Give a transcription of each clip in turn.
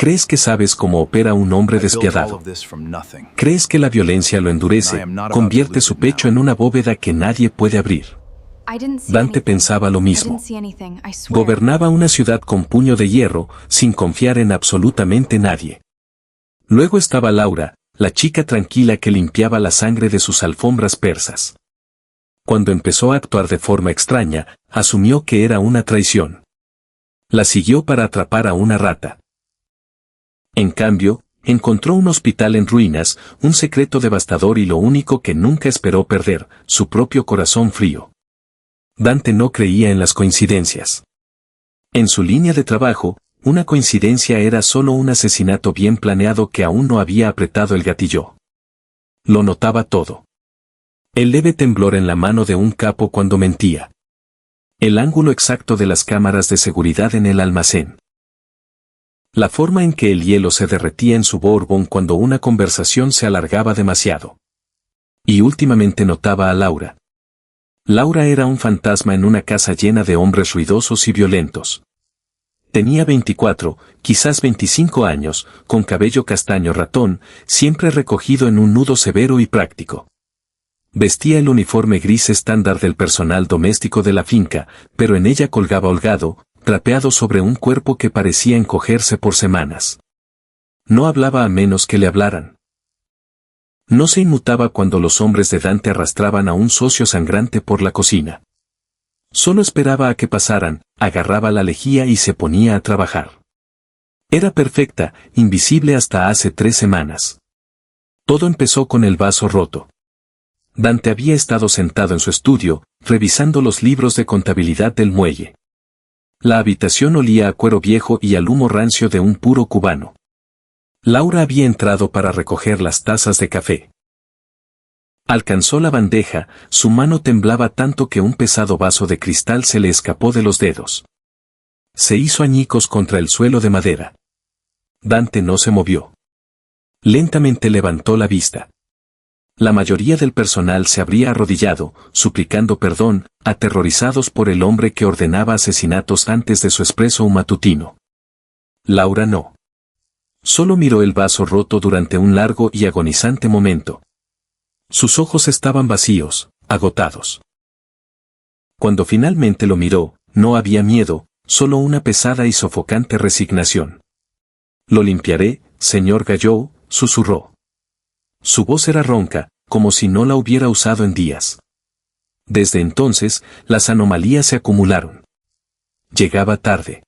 ¿Crees que sabes cómo opera un hombre despiadado? ¿Crees que la violencia lo endurece, convierte su pecho en una bóveda que nadie puede abrir? Dante pensaba lo mismo. Gobernaba una ciudad con puño de hierro, sin confiar en absolutamente nadie. Luego estaba Laura, la chica tranquila que limpiaba la sangre de sus alfombras persas. Cuando empezó a actuar de forma extraña, asumió que era una traición. La siguió para atrapar a una rata. En cambio, encontró un hospital en ruinas, un secreto devastador y lo único que nunca esperó perder, su propio corazón frío. Dante no creía en las coincidencias. En su línea de trabajo, una coincidencia era solo un asesinato bien planeado que aún no había apretado el gatillo. Lo notaba todo. El leve temblor en la mano de un capo cuando mentía. El ángulo exacto de las cámaras de seguridad en el almacén. La forma en que el hielo se derretía en su bourbon cuando una conversación se alargaba demasiado. Y últimamente notaba a Laura. Laura era un fantasma en una casa llena de hombres ruidosos y violentos. Tenía 24, quizás 25 años, con cabello castaño ratón, siempre recogido en un nudo severo y práctico. Vestía el uniforme gris estándar del personal doméstico de la finca, pero en ella colgaba holgado, trapeado sobre un cuerpo que parecía encogerse por semanas. No hablaba a menos que le hablaran. No se inmutaba cuando los hombres de Dante arrastraban a un socio sangrante por la cocina. Solo esperaba a que pasaran, agarraba la lejía y se ponía a trabajar. Era perfecta, invisible hasta hace 3 semanas. Todo empezó con el vaso roto. Dante había estado sentado en su estudio, revisando los libros de contabilidad del muelle. La habitación olía a cuero viejo y al humo rancio de un puro cubano. Laura había entrado para recoger las tazas de café. Alcanzó la bandeja, su mano temblaba tanto que un pesado vaso de cristal se le escapó de los dedos. Se hizo añicos contra el suelo de madera. Dante no se movió. Lentamente levantó la vista. La mayoría del personal se habría arrodillado, suplicando perdón, aterrorizados por el hombre que ordenaba asesinatos antes de su expreso matutino. Laura no. Solo miró el vaso roto durante un largo y agonizante momento. Sus ojos estaban vacíos, agotados. Cuando finalmente lo miró, no había miedo, solo una pesada y sofocante resignación. «Lo limpiaré, señor Gallou», susurró. Su voz era ronca, como si no la hubiera usado en días. Desde entonces, las anomalías se acumularon. Llegaba tarde.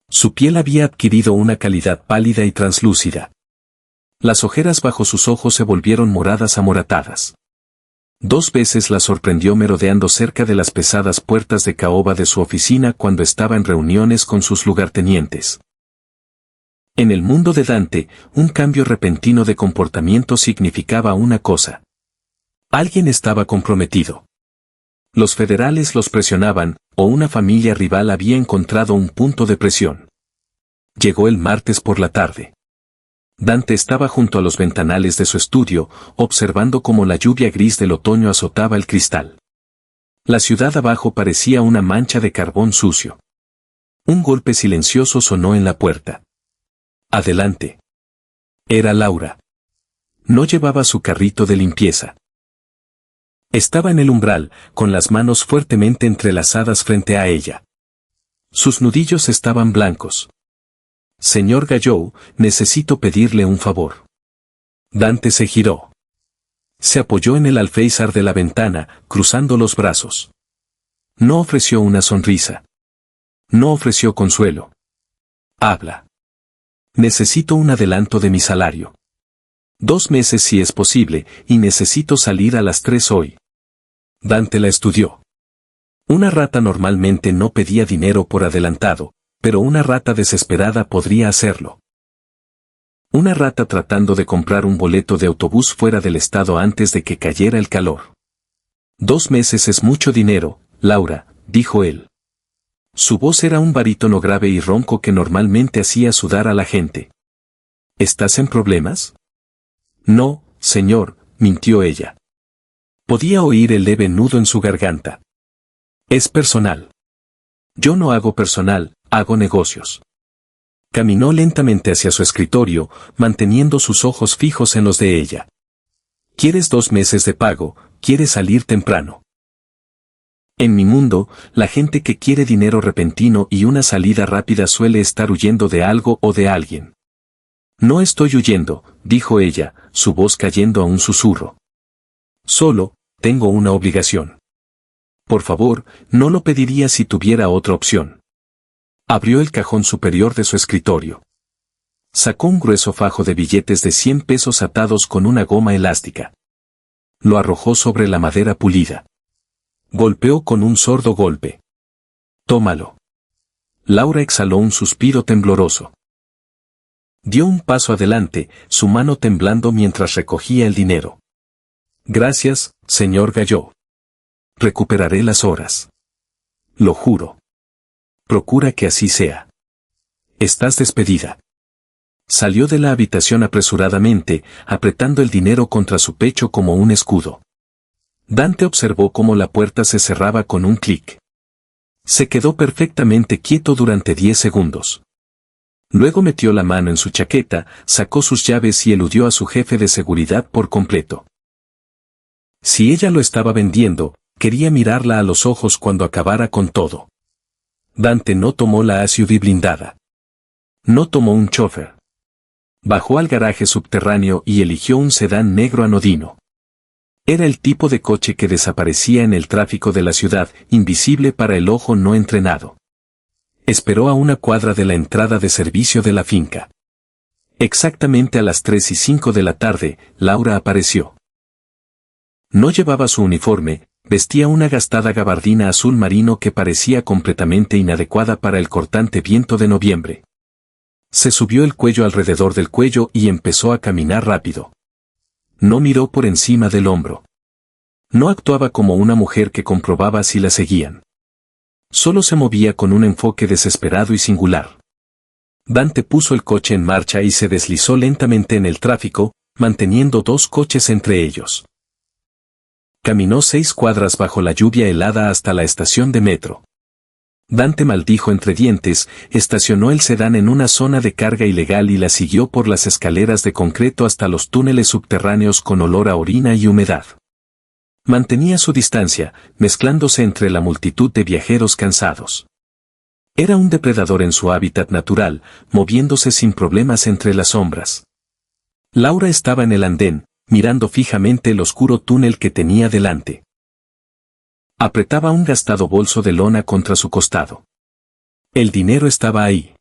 Su piel había adquirido una calidad pálida y translúcida. Las ojeras bajo sus ojos se volvieron moradas amoratadas. 2 veces la sorprendió merodeando cerca de las pesadas puertas de caoba de su oficina cuando estaba en reuniones con sus lugartenientes. En el mundo de Dante, un cambio repentino de comportamiento significaba una cosa. Alguien estaba comprometido. Los federales los presionaban, o una familia rival había encontrado un punto de presión. Llegó el martes por la tarde. Dante estaba junto a los ventanales de su estudio, observando cómo la lluvia gris del otoño azotaba el cristal. La ciudad abajo parecía una mancha de carbón sucio. Un golpe silencioso sonó en la puerta. «Adelante». Era Laura. No llevaba su carrito de limpieza. Estaba en el umbral, con las manos fuertemente entrelazadas frente a ella. Sus nudillos estaban blancos. «Señor Gallou, necesito pedirle un favor». Dante se giró. Se apoyó en el alféizar de la ventana, cruzando los brazos. No ofreció una sonrisa. No ofreció consuelo. «Habla. Necesito un adelanto de mi salario. 2 meses si es posible, y necesito salir a las 3 hoy». Dante la estudió. Una rata normalmente no pedía dinero por adelantado, pero una rata desesperada podría hacerlo. Una rata tratando de comprar un boleto de autobús fuera del estado antes de que cayera el calor. 2 meses es mucho dinero, Laura, dijo él. Su voz era un barítono grave y ronco que normalmente hacía sudar a la gente. ¿Estás en problemas? No, señor, mintió ella. Podía oír el leve nudo en su garganta. Es personal. Yo no hago personal, hago negocios. Caminó lentamente hacia su escritorio, manteniendo sus ojos fijos en los de ella. ¿Quieres 2 meses de pago? ¿Quieres salir temprano? En mi mundo, la gente que quiere dinero repentino y una salida rápida suele estar huyendo de algo o de alguien. No estoy huyendo, dijo ella, su voz cayendo a un susurro. Solo, tengo una obligación. Por favor, no lo pediría si tuviera otra opción. Abrió el cajón superior de su escritorio. Sacó un grueso fajo de billetes de 100 pesos atados con una goma elástica. Lo arrojó sobre la madera pulida. Golpeó con un sordo golpe. Tómalo. Laura exhaló un suspiro tembloroso. Dio un paso adelante, su mano temblando mientras recogía el dinero. Gracias, señor Galló. Recuperaré las horas. Lo juro. Procura que así sea. Estás despedida. Salió de la habitación apresuradamente, apretando el dinero contra su pecho como un escudo. Dante observó cómo la puerta se cerraba con un clic. Se quedó perfectamente quieto durante 10 segundos. Luego metió la mano en su chaqueta, sacó sus llaves y eludió a su jefe de seguridad por completo. Si ella lo estaba vendiendo, quería mirarla a los ojos cuando acabara con todo. Dante no tomó la SUV blindada. No tomó un chofer. Bajó al garaje subterráneo y eligió un sedán negro anodino. Era el tipo de coche que desaparecía en el tráfico de la ciudad, invisible para el ojo no entrenado. Esperó a una cuadra de la entrada de servicio de la finca. Exactamente a las 3:05 de la tarde, Laura apareció. No llevaba su uniforme, vestía una gastada gabardina azul marino que parecía completamente inadecuada para el cortante viento de noviembre. Se subió el cuello alrededor del cuello y empezó a caminar rápido. No miró por encima del hombro. No actuaba como una mujer que comprobaba si la seguían. Solo se movía con un enfoque desesperado y singular. Dante puso el coche en marcha y se deslizó lentamente en el tráfico, manteniendo 2 coches entre ellos. Caminó 6 cuadras bajo la lluvia helada hasta la estación de metro. Dante maldijo entre dientes, estacionó el sedán en una zona de carga ilegal y la siguió por las escaleras de concreto hasta los túneles subterráneos con olor a orina y humedad. Mantenía su distancia, mezclándose entre la multitud de viajeros cansados. Era un depredador en su hábitat natural, moviéndose sin problemas entre las sombras. Laura estaba en el andén, mirando fijamente el oscuro túnel que tenía delante. Apretaba un gastado bolso de lona contra su costado. El dinero estaba ahí.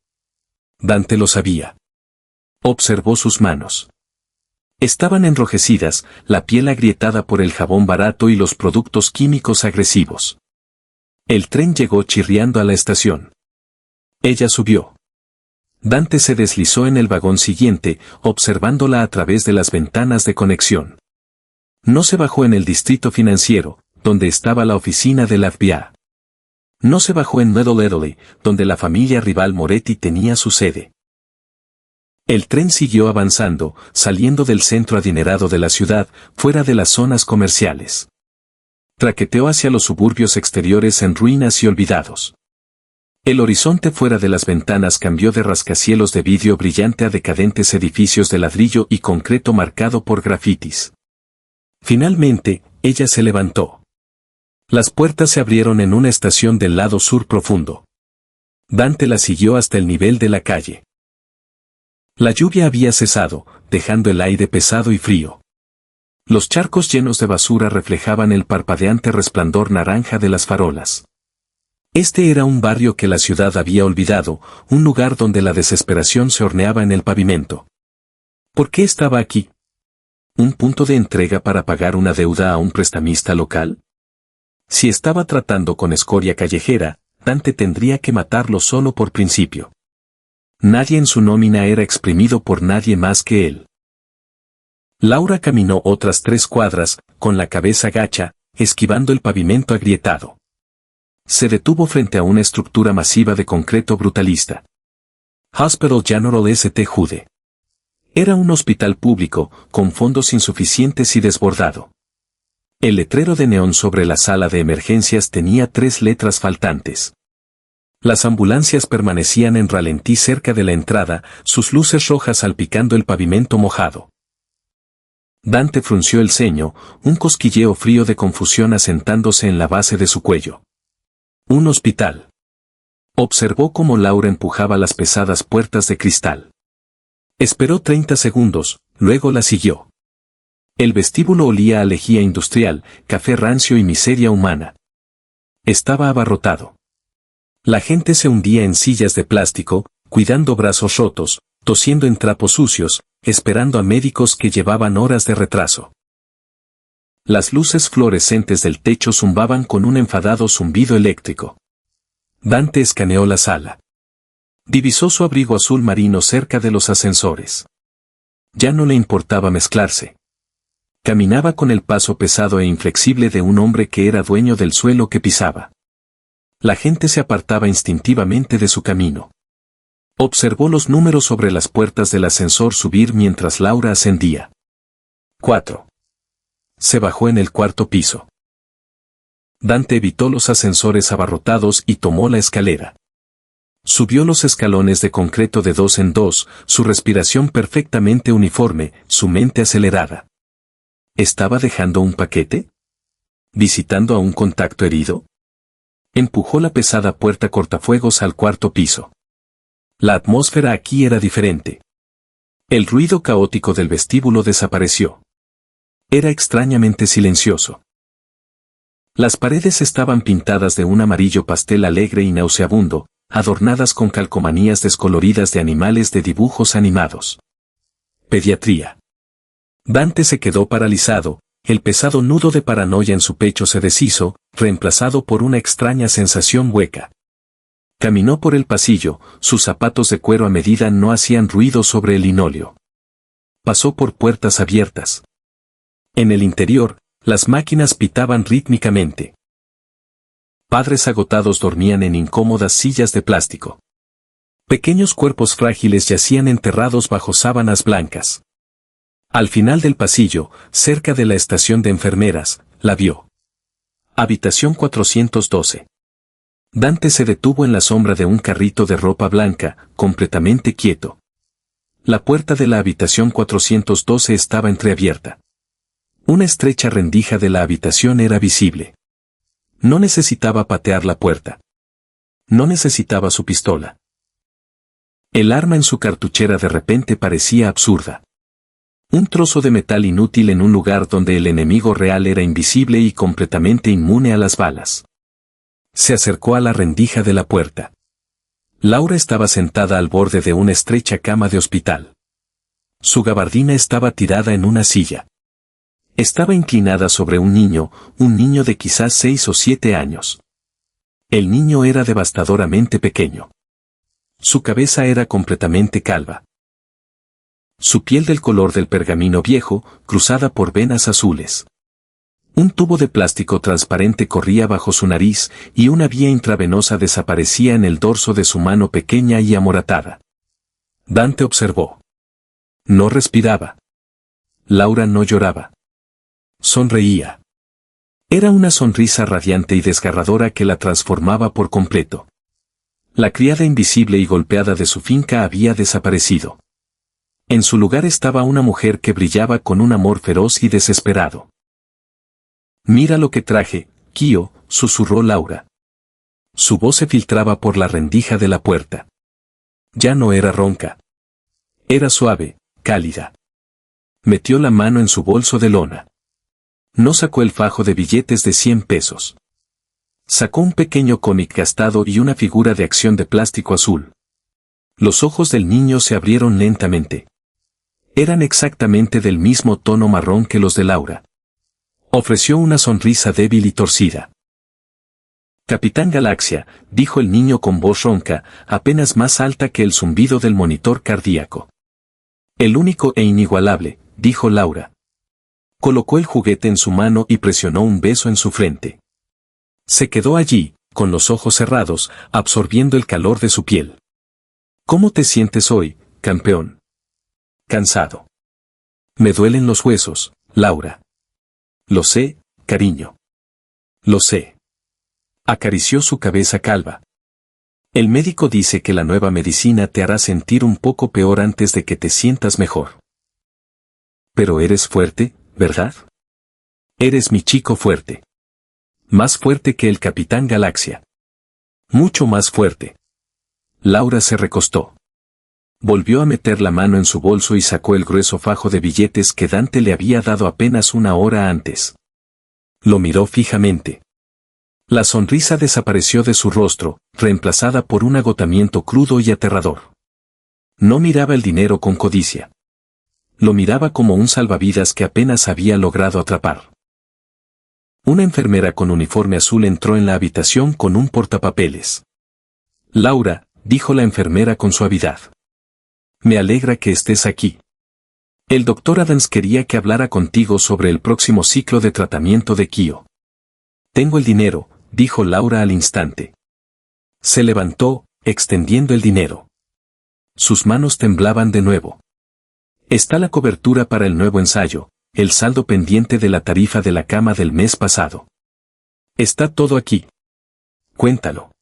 Dante lo sabía. Observó sus manos. Estaban enrojecidas, la piel agrietada por el jabón barato y los productos químicos agresivos. El tren llegó chirriando a la estación. Ella subió. Dante se deslizó en el vagón siguiente, observándola a través de las ventanas de conexión. No se bajó en el distrito financiero, donde estaba la oficina de la FBI. No se bajó en Meadow Italy, donde la familia rival Moretti tenía su sede. El tren siguió avanzando, saliendo del centro adinerado de la ciudad, fuera de las zonas comerciales. Traqueteó hacia los suburbios exteriores en ruinas y olvidados. El horizonte fuera de las ventanas cambió de rascacielos de vidrio brillante a decadentes edificios de ladrillo y concreto marcado por grafitis. Finalmente, ella se levantó. Las puertas se abrieron en una estación del lado sur profundo. Dante la siguió hasta el nivel de la calle. La lluvia había cesado, dejando el aire pesado y frío. Los charcos llenos de basura reflejaban el parpadeante resplandor naranja de las farolas. Este era un barrio que la ciudad había olvidado, un lugar donde la desesperación se horneaba en el pavimento. ¿Por qué estaba aquí? ¿Un punto de entrega para pagar una deuda a un prestamista local? Si estaba tratando con escoria callejera, Dante tendría que matarlo solo por principio. Nadie en su nómina era exprimido por nadie más que él. Laura caminó otras 3 cuadras, con la cabeza gacha, esquivando el pavimento agrietado. Se detuvo frente a una estructura masiva de concreto brutalista. Hospital General St. Jude. Era un hospital público, con fondos insuficientes y desbordado. El letrero de neón sobre la sala de emergencias tenía 3 letras faltantes. Las ambulancias permanecían en ralentí cerca de la entrada, sus luces rojas salpicando el pavimento mojado. Dante frunció el ceño, un cosquilleo frío de confusión asentándose en la base de su cuello. Un hospital. Observó cómo Laura empujaba las pesadas puertas de cristal. Esperó 30 segundos, luego la siguió. El vestíbulo olía a lejía industrial, café rancio y miseria humana. Estaba abarrotado. La gente se hundía en sillas de plástico, cuidando brazos rotos, tosiendo en trapos sucios, esperando a médicos que llevaban horas de retraso. Las luces fluorescentes del techo zumbaban con un enfadado zumbido eléctrico. Dante escaneó la sala. Divisó su abrigo azul marino cerca de los ascensores. Ya no le importaba mezclarse. Caminaba con el paso pesado e inflexible de un hombre que era dueño del suelo que pisaba. La gente se apartaba instintivamente de su camino. Observó los números sobre las puertas del ascensor subir mientras Laura ascendía. 4. Se bajó en el cuarto piso. Dante evitó los ascensores abarrotados y tomó la escalera. Subió los escalones de concreto de 2 en 2, su respiración perfectamente uniforme, su mente acelerada. ¿Estaba dejando un paquete? ¿Visitando a un contacto herido? Empujó la pesada puerta cortafuegos al cuarto piso. La atmósfera aquí era diferente. El ruido caótico del vestíbulo desapareció. Era extrañamente silencioso. Las paredes estaban pintadas de un amarillo pastel alegre y nauseabundo, adornadas con calcomanías descoloridas de animales de dibujos animados. Pediatría. Dante se quedó paralizado, el pesado nudo de paranoia en su pecho se deshizo, reemplazado por una extraña sensación hueca. Caminó por el pasillo, sus zapatos de cuero a medida no hacían ruido sobre el linóleo. Pasó por puertas abiertas. En el interior, las máquinas pitaban rítmicamente. Padres agotados dormían en incómodas sillas de plástico. Pequeños cuerpos frágiles yacían enterrados bajo sábanas blancas. Al final del pasillo, cerca de la estación de enfermeras, la vio. Habitación 412. Dante se detuvo en la sombra de un carrito de ropa blanca, completamente quieto. La puerta de la habitación 412 estaba entreabierta. Una estrecha rendija de la habitación era visible. No necesitaba patear la puerta. No necesitaba su pistola. El arma en su cartuchera de repente parecía absurda. Un trozo de metal inútil en un lugar donde el enemigo real era invisible y completamente inmune a las balas. Se acercó a la rendija de la puerta. Laura estaba sentada al borde de una estrecha cama de hospital. Su gabardina estaba tirada en una silla. Estaba inclinada sobre un niño de quizás 6 o 7 años. El niño era devastadoramente pequeño. Su cabeza era completamente calva. Su piel del color del pergamino viejo, cruzada por venas azules. Un tubo de plástico transparente corría bajo su nariz y una vía intravenosa desaparecía en el dorso de su mano pequeña y amoratada. Dante observó. No respiraba. Laura no lloraba. Sonreía. Era una sonrisa radiante y desgarradora que la transformaba por completo. La criada invisible y golpeada de su finca había desaparecido. En su lugar estaba una mujer que brillaba con un amor feroz y desesperado. «Mira lo que traje, Kio», susurró Laura. Su voz se filtraba por la rendija de la puerta. Ya no era ronca. Era suave, cálida. Metió la mano en su bolso de lona. No sacó el fajo de billetes de 100 pesos. Sacó un pequeño cómic gastado y una figura de acción de plástico azul. Los ojos del niño se abrieron lentamente. Eran exactamente del mismo tono marrón que los de Laura. Ofreció una sonrisa débil y torcida. «Capitán Galaxia», dijo el niño con voz ronca, apenas más alta que el zumbido del monitor cardíaco. «El único e inigualable», dijo Laura. Colocó el juguete en su mano y presionó un beso en su frente. Se quedó allí, con los ojos cerrados, absorbiendo el calor de su piel. «¿Cómo te sientes hoy, campeón?» «Cansado. Me duelen los huesos, Laura». «Lo sé, cariño. Lo sé». Acarició su cabeza calva. El médico dice que la nueva medicina te hará sentir un poco peor antes de que te sientas mejor. Pero eres fuerte, ¿verdad? Eres mi chico fuerte. Más fuerte que el Capitán Galaxia. Mucho más fuerte. Laura se recostó. Volvió a meter la mano en su bolso y sacó el grueso fajo de billetes que Dante le había dado apenas una hora antes. Lo miró fijamente. La sonrisa desapareció de su rostro, reemplazada por un agotamiento crudo y aterrador. No miraba el dinero con codicia. Lo miraba como un salvavidas que apenas había logrado atrapar. Una enfermera con uniforme azul entró en la habitación con un portapapeles. Laura, dijo la enfermera con suavidad. Me alegra que estés aquí. El doctor Adams quería que hablara contigo sobre el próximo ciclo de tratamiento de Kyo. Tengo el dinero, dijo Laura al instante. Se levantó, extendiendo el dinero. Sus manos temblaban de nuevo. Está la cobertura para el nuevo ensayo, el saldo pendiente de la tarifa de la cama del mes pasado. Está todo aquí. Cuéntalo.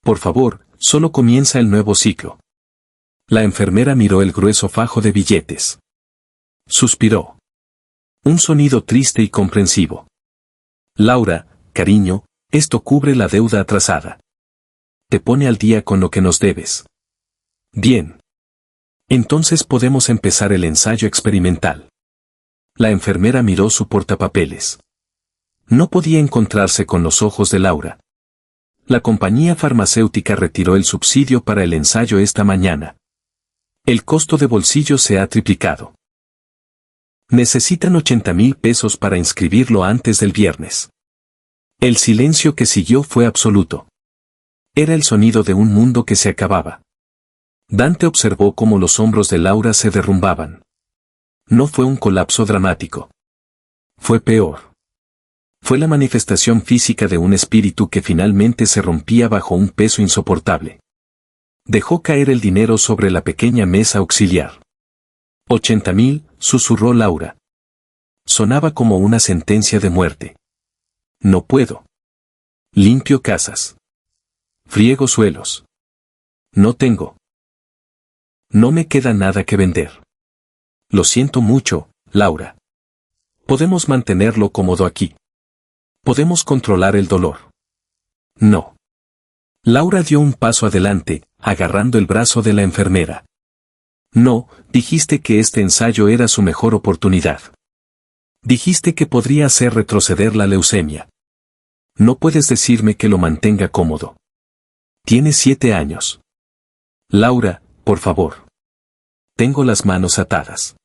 Por favor, solo comienza el nuevo ciclo. La enfermera miró el grueso fajo de billetes. Suspiró. Un sonido triste y comprensivo. Laura, cariño, esto cubre la deuda atrasada. Te pone al día con lo que nos debes. Bien. Entonces podemos empezar el ensayo experimental. La enfermera miró su portapapeles. No podía encontrarse con los ojos de Laura. La compañía farmacéutica retiró el subsidio para el ensayo esta mañana. El costo de bolsillo se ha triplicado. Necesitan 80,000 pesos para inscribirlo antes del viernes. El silencio que siguió fue absoluto. Era el sonido de un mundo que se acababa. Dante observó cómo los hombros de Laura se derrumbaban. No fue un colapso dramático. Fue peor. Fue la manifestación física de un espíritu que finalmente se rompía bajo un peso insoportable. Dejó caer el dinero sobre la pequeña mesa auxiliar. 80,000, susurró Laura. Sonaba como una sentencia de muerte. No puedo. Limpio casas. Friego suelos. No tengo. No me queda nada que vender. Lo siento mucho, Laura. Podemos mantenerlo cómodo aquí. Podemos controlar el dolor. No. Laura dio un paso adelante, agarrando el brazo de la enfermera. No, dijiste que este ensayo era su mejor oportunidad. Dijiste que podría hacer retroceder la leucemia. No puedes decirme que lo mantenga cómodo. Tiene 7 años. Laura, por favor. Tengo las manos atadas.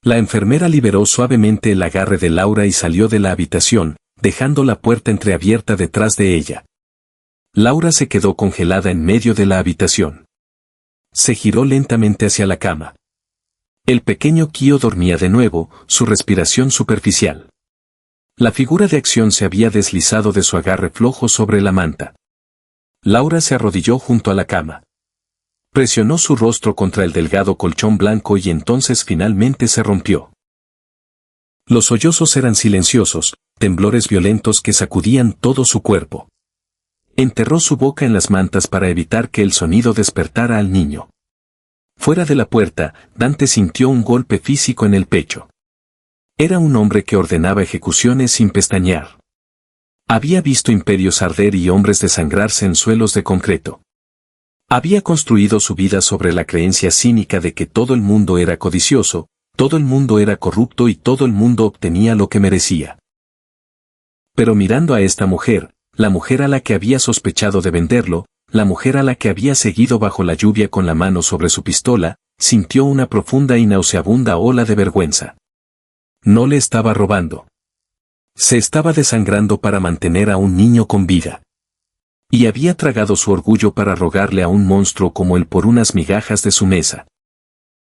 La enfermera liberó suavemente el agarre de Laura y salió de la habitación, dejando la puerta entreabierta detrás de ella. Laura se quedó congelada en medio de la habitación. Se giró lentamente hacia la cama. El pequeño Kyo dormía de nuevo, su respiración superficial. La figura de acción se había deslizado de su agarre flojo sobre la manta. Laura se arrodilló junto a la cama. Presionó su rostro contra el delgado colchón blanco y entonces finalmente se rompió. Los sollozos eran silenciosos, temblores violentos que sacudían todo su cuerpo. Enterró su boca en las mantas para evitar que el sonido despertara al niño. Fuera de la puerta, Dante sintió un golpe físico en el pecho. Era un hombre que ordenaba ejecuciones sin pestañear. Había visto imperios arder y hombres desangrarse en suelos de concreto. Había construido su vida sobre la creencia cínica de que todo el mundo era codicioso, todo el mundo era corrupto y todo el mundo obtenía lo que merecía. Pero mirando a esta mujer, la mujer a la que había sospechado de venderlo, la mujer a la que había seguido bajo la lluvia con la mano sobre su pistola, sintió una profunda y nauseabunda ola de vergüenza. No le estaba robando. Se estaba desangrando para mantener a un niño con vida. Y había tragado su orgullo para rogarle a un monstruo como él por unas migajas de su mesa.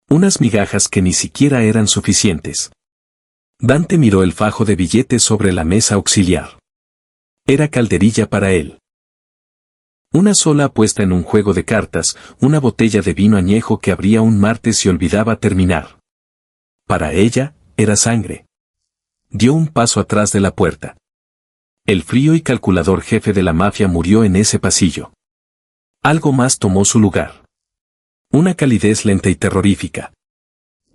Unas migajas que ni siquiera eran suficientes. Dante miró el fajo de billetes sobre la mesa auxiliar. Era calderilla para él. Una sola apuesta en un juego de cartas, una botella de vino añejo que abría un martes y olvidaba terminar. Para ella, era sangre. Dio un paso atrás de la puerta. El frío y calculador jefe de la mafia murió en ese pasillo. Algo más tomó su lugar. Una calidez lenta y terrorífica.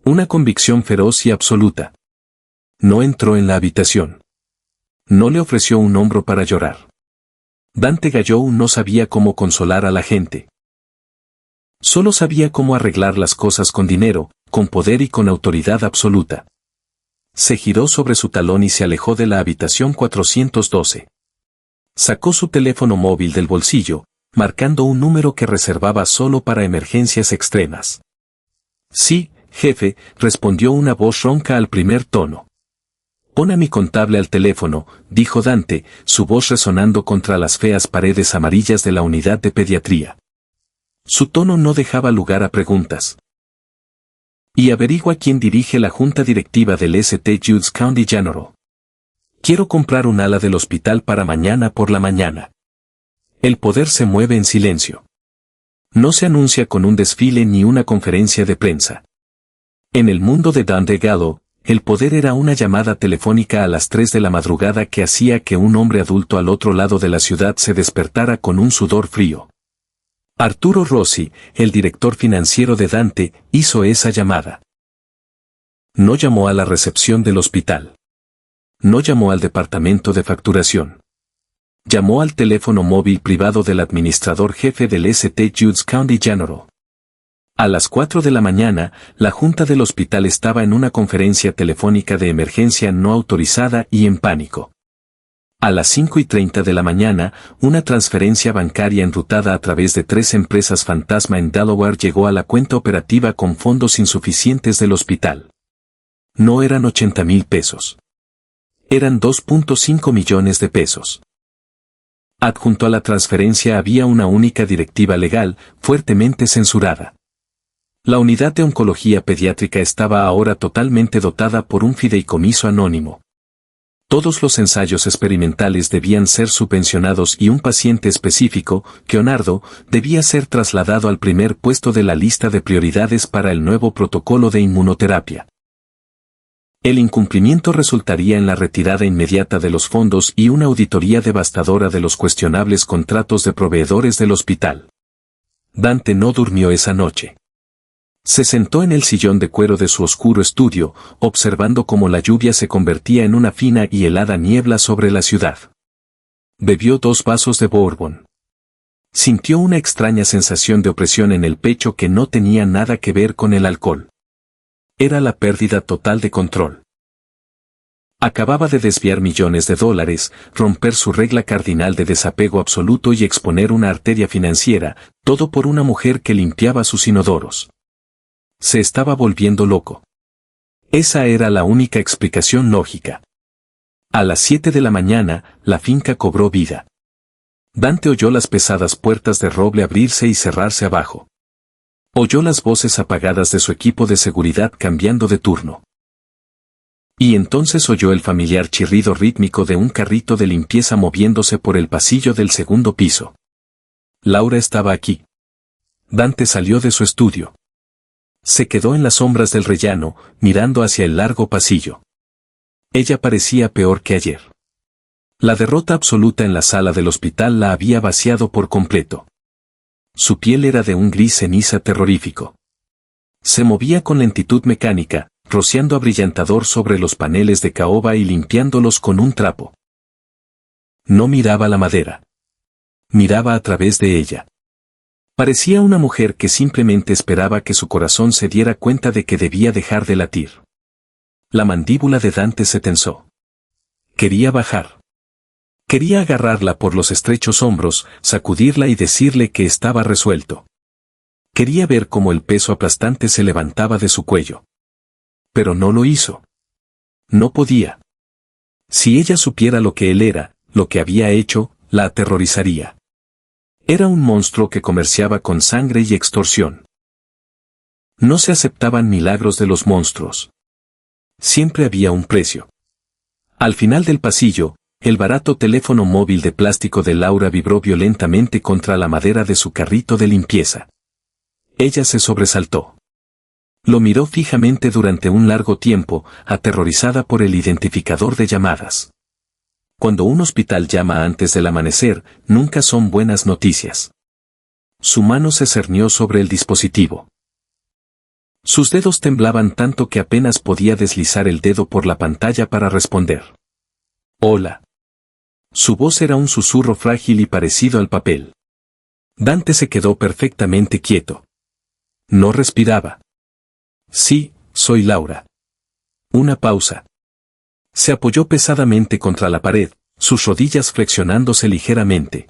Una convicción feroz y absoluta. No entró en la habitación. No le ofreció un hombro para llorar. Dante Gallou no sabía cómo consolar a la gente. Solo sabía cómo arreglar las cosas con dinero, con poder y con autoridad absoluta. Se giró sobre su talón y se alejó de la habitación 412. Sacó su teléfono móvil del bolsillo, marcando un número que reservaba solo para emergencias extremas. Sí, jefe, respondió una voz ronca al primer tono. Pon a mi contable al teléfono, dijo Dante, su voz resonando contra las feas paredes amarillas de la unidad de pediatría. Su tono no dejaba lugar a preguntas. Y averigua quién dirige la junta directiva del St. Jude's County General. Quiero comprar un ala del hospital para mañana por la mañana. El poder se mueve en silencio. No se anuncia con un desfile ni una conferencia de prensa. En el mundo de Dante Gallou, el poder era una llamada telefónica a las 3 de la madrugada que hacía que un hombre adulto al otro lado de la ciudad se despertara con un sudor frío. Arturo Rossi, el director financiero de Dante, hizo esa llamada. No llamó a la recepción del hospital. No llamó al departamento de facturación. Llamó al teléfono móvil privado del administrador jefe del St. Jude's County General. A las 4 de la mañana, la junta del hospital estaba en una conferencia telefónica de emergencia no autorizada y en pánico. A las 5:30 de la mañana, una transferencia bancaria enrutada a través de 3 empresas fantasma en Delaware llegó a la cuenta operativa con fondos insuficientes del hospital. No eran 80,000 pesos. Eran 2.5 millones de pesos. Adjunto a la transferencia había una única directiva legal, fuertemente censurada. La unidad de oncología pediátrica estaba ahora totalmente dotada por un fideicomiso anónimo. Todos los ensayos experimentales debían ser subvencionados y un paciente específico, Leonardo, debía ser trasladado al primer puesto de la lista de prioridades para el nuevo protocolo de inmunoterapia. El incumplimiento resultaría en la retirada inmediata de los fondos y una auditoría devastadora de los cuestionables contratos de proveedores del hospital. Dante no durmió esa noche. Se sentó en el sillón de cuero de su oscuro estudio, observando cómo la lluvia se convertía en una fina y helada niebla sobre la ciudad. Bebió 2 vasos de bourbon. Sintió una extraña sensación de opresión en el pecho que no tenía nada que ver con el alcohol. Era la pérdida total de control. Acababa de desviar millones de dólares, romper su regla cardinal de desapego absoluto y exponer una arteria financiera, todo por una mujer que limpiaba sus inodoros. Se estaba volviendo loco. Esa era la única explicación lógica. A las 7 de la mañana, la finca cobró vida. Dante oyó las pesadas puertas de roble abrirse y cerrarse abajo. Oyó las voces apagadas de su equipo de seguridad cambiando de turno. Y entonces oyó el familiar chirrido rítmico de un carrito de limpieza moviéndose por el pasillo del segundo piso. Laura estaba aquí. Dante salió de su estudio. Se quedó en las sombras del rellano, mirando hacia el largo pasillo. Ella parecía peor que ayer. La derrota absoluta en la sala del hospital la había vaciado por completo. Su piel era de un gris ceniza terrorífico. Se movía con lentitud mecánica, rociando abrillantador sobre los paneles de caoba y limpiándolos con un trapo. No miraba la madera. Miraba a través de ella. Parecía una mujer que simplemente esperaba que su corazón se diera cuenta de que debía dejar de latir. La mandíbula de Dante se tensó. Quería bajar. Quería agarrarla por los estrechos hombros, sacudirla y decirle que estaba resuelto. Quería ver cómo el peso aplastante se levantaba de su cuello. Pero no lo hizo. No podía. Si ella supiera lo que él era, lo que había hecho, la aterrorizaría. Era un monstruo que comerciaba con sangre y extorsión. No se aceptaban milagros de los monstruos. Siempre había un precio. Al final del pasillo, el barato teléfono móvil de plástico de Laura vibró violentamente contra la madera de su carrito de limpieza. Ella se sobresaltó. Lo miró fijamente durante un largo tiempo, aterrorizada por el identificador de llamadas. Cuando un hospital llama antes del amanecer, nunca son buenas noticias. Su mano se cernió sobre el dispositivo. Sus dedos temblaban tanto que apenas podía deslizar el dedo por la pantalla para responder. Hola. Su voz era un susurro frágil y parecido al papel. Dante se quedó perfectamente quieto. No respiraba. Sí, soy Laura. Una pausa. Se apoyó pesadamente contra la pared, sus rodillas flexionándose ligeramente.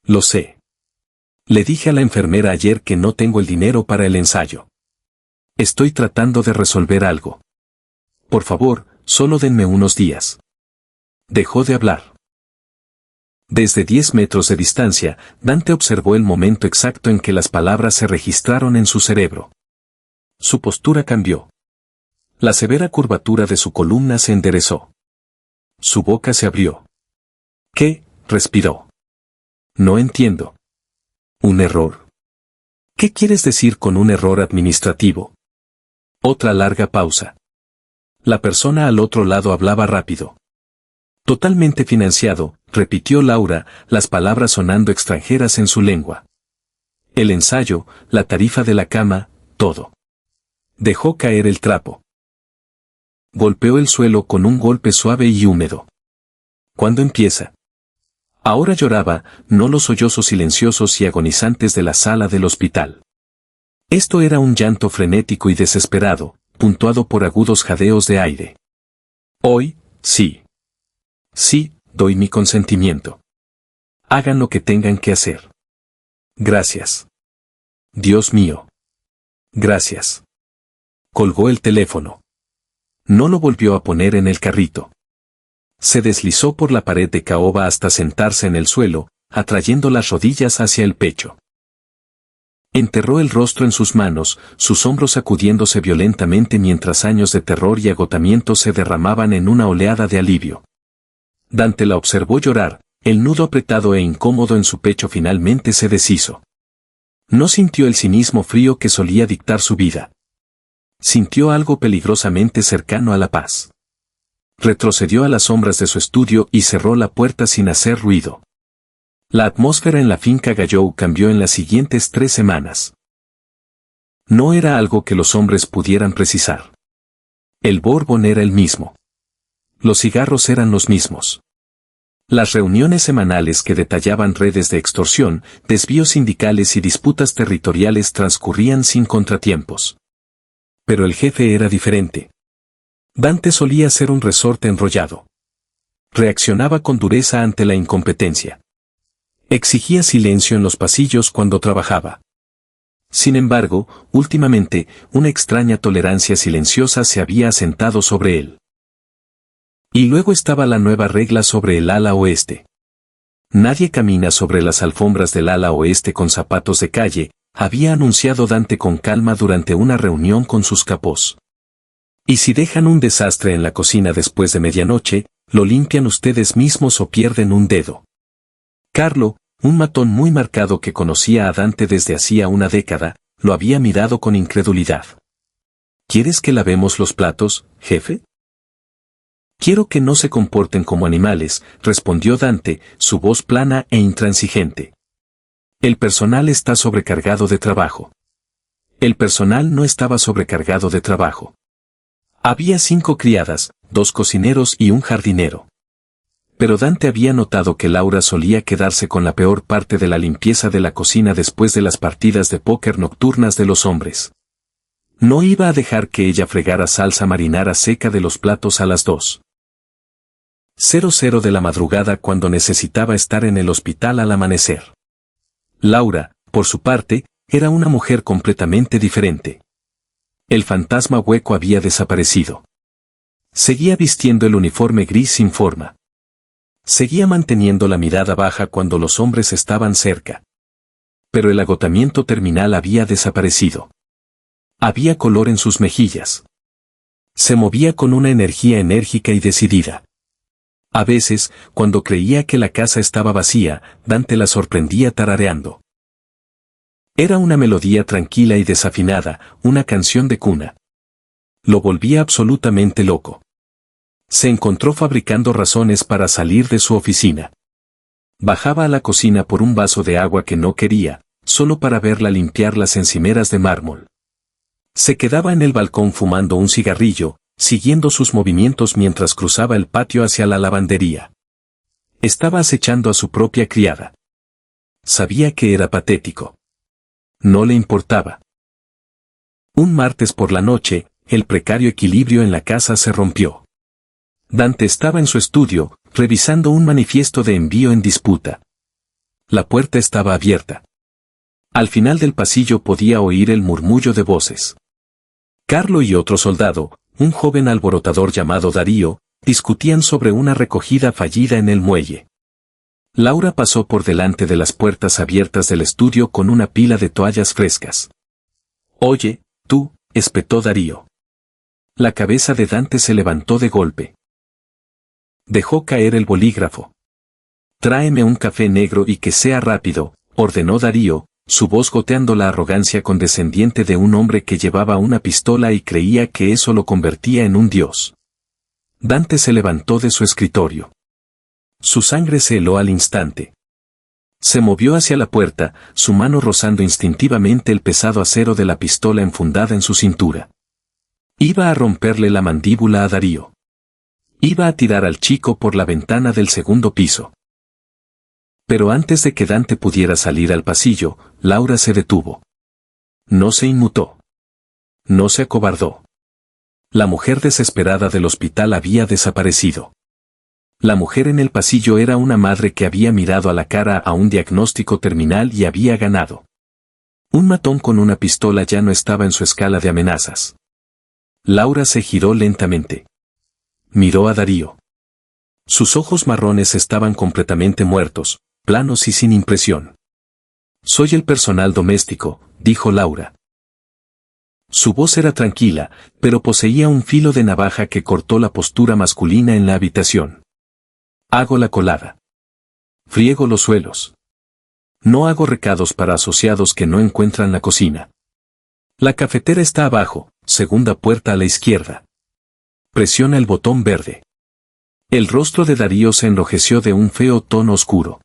Lo sé. Le dije a la enfermera ayer que no tengo el dinero para el ensayo. Estoy tratando de resolver algo. Por favor, solo denme unos días. Dejó de hablar. Desde 10 metros de distancia, Dante observó el momento exacto en que las palabras se registraron en su cerebro. Su postura cambió. La severa curvatura de su columna se enderezó. Su boca se abrió. ¿Qué? Respiró. No entiendo. ¿Un error? ¿Qué quieres decir con un error administrativo? Otra larga pausa. La persona al otro lado hablaba rápido. Totalmente financiado, repitió Laura, las palabras sonando extranjeras en su lengua. El ensayo, la tarifa de la cama, todo. Dejó caer el trapo. Golpeó el suelo con un golpe suave y húmedo. ¿Cuándo empieza? Ahora lloraba, no los sollozos silenciosos y agonizantes de la sala del hospital. Esto era un llanto frenético y desesperado, puntuado por agudos jadeos de aire. Hoy, sí. Sí, doy mi consentimiento. Hagan lo que tengan que hacer. Gracias. Dios mío. Gracias. Colgó el teléfono. No lo volvió a poner en el carrito. Se deslizó por la pared de caoba hasta sentarse en el suelo, atrayendo las rodillas hacia el pecho. Enterró el rostro en sus manos, sus hombros sacudiéndose violentamente mientras años de terror y agotamiento se derramaban en una oleada de alivio. Dante la observó llorar, el nudo apretado e incómodo en su pecho finalmente se deshizo. No sintió el cinismo frío que solía dictar su vida. Sintió algo peligrosamente cercano a la paz. Retrocedió a las sombras de su estudio y cerró la puerta sin hacer ruido. La atmósfera en la finca Gallou cambió en las siguientes 3 semanas. No era algo que los hombres pudieran precisar. El Bourbon era el mismo. Los cigarros eran los mismos. Las reuniones semanales que detallaban redes de extorsión, desvíos sindicales y disputas territoriales transcurrían sin contratiempos. Pero el jefe era diferente. Dante solía ser un resorte enrollado. Reaccionaba con dureza ante la incompetencia. Exigía silencio en los pasillos cuando trabajaba. Sin embargo, últimamente, una extraña tolerancia silenciosa se había asentado sobre él. Y luego estaba la nueva regla sobre el ala oeste. Nadie camina sobre las alfombras del ala oeste con zapatos de calle, había anunciado Dante con calma durante una reunión con sus capós. Y si dejan un desastre en la cocina después de medianoche, lo limpian ustedes mismos o pierden un dedo. Carlo, un matón muy marcado que conocía a Dante desde hacía una década, lo había mirado con incredulidad. ¿Quieres que lavemos los platos, jefe? Quiero que no se comporten como animales, respondió Dante, su voz plana e intransigente. El personal está sobrecargado de trabajo. El personal no estaba sobrecargado de trabajo. Había 5 criadas, 2 cocineros y un jardinero. Pero Dante había notado que Laura solía quedarse con la peor parte de la limpieza de la cocina después de las partidas de póker nocturnas de los hombres. No iba a dejar que ella fregara salsa marinara seca de los platos a las 2:00 de la madrugada cuando necesitaba estar en el hospital al amanecer. Laura, por su parte, era una mujer completamente diferente. El fantasma hueco había desaparecido. Seguía vistiendo el uniforme gris sin forma. Seguía manteniendo la mirada baja cuando los hombres estaban cerca. Pero el agotamiento terminal había desaparecido. Había color en sus mejillas. Se movía con una energía enérgica y decidida. A veces, cuando creía que la casa estaba vacía, Dante la sorprendía tarareando. Era una melodía tranquila y desafinada, una canción de cuna. Lo volvía absolutamente loco. Se encontró fabricando razones para salir de su oficina. Bajaba a la cocina por un vaso de agua que no quería, solo para verla limpiar las encimeras de mármol. Se quedaba en el balcón fumando un cigarrillo, siguiendo sus movimientos mientras cruzaba el patio hacia la lavandería. Estaba acechando a su propia criada. Sabía que era patético. No le importaba. Un martes por la noche, el precario equilibrio en la casa se rompió. Dante estaba en su estudio, revisando un manifiesto de envío en disputa. La puerta estaba abierta. Al final del pasillo podía oír el murmullo de voces. Carlo y otro soldado, un joven alborotador llamado Darío, discutían sobre una recogida fallida en el muelle. Laura pasó por delante de las puertas abiertas del estudio con una pila de toallas frescas. «Oye, tú», espetó Darío. La cabeza de Dante se levantó de golpe. Dejó caer el bolígrafo. «Tráeme un café negro y que sea rápido», ordenó Darío, su voz goteando la arrogancia condescendiente de un hombre que llevaba una pistola y creía que eso lo convertía en un dios. Dante se levantó de su escritorio. Su sangre se heló al instante. Se movió hacia la puerta, su mano rozando instintivamente el pesado acero de la pistola enfundada en su cintura. Iba a romperle la mandíbula a Darío. Iba a tirar al chico por la ventana del segundo piso. Pero antes de que Dante pudiera salir al pasillo, Laura se detuvo. No se inmutó. No se acobardó. La mujer desesperada del hospital había desaparecido. La mujer en el pasillo era una madre que había mirado a la cara a un diagnóstico terminal y había ganado. Un matón con una pistola ya no estaba en su escala de amenazas. Laura se giró lentamente. Miró a Darío. Sus ojos marrones estaban completamente muertos, planos y sin impresión. «Soy el personal doméstico», dijo Laura. Su voz era tranquila, pero poseía un filo de navaja que cortó la postura masculina en la habitación. «Hago la colada. Friego los suelos. No hago recados para asociados que no encuentran la cocina. La cafetera está abajo, segunda puerta a la izquierda. Presiona el botón verde». El rostro de Darío se enrojeció de un feo tono oscuro.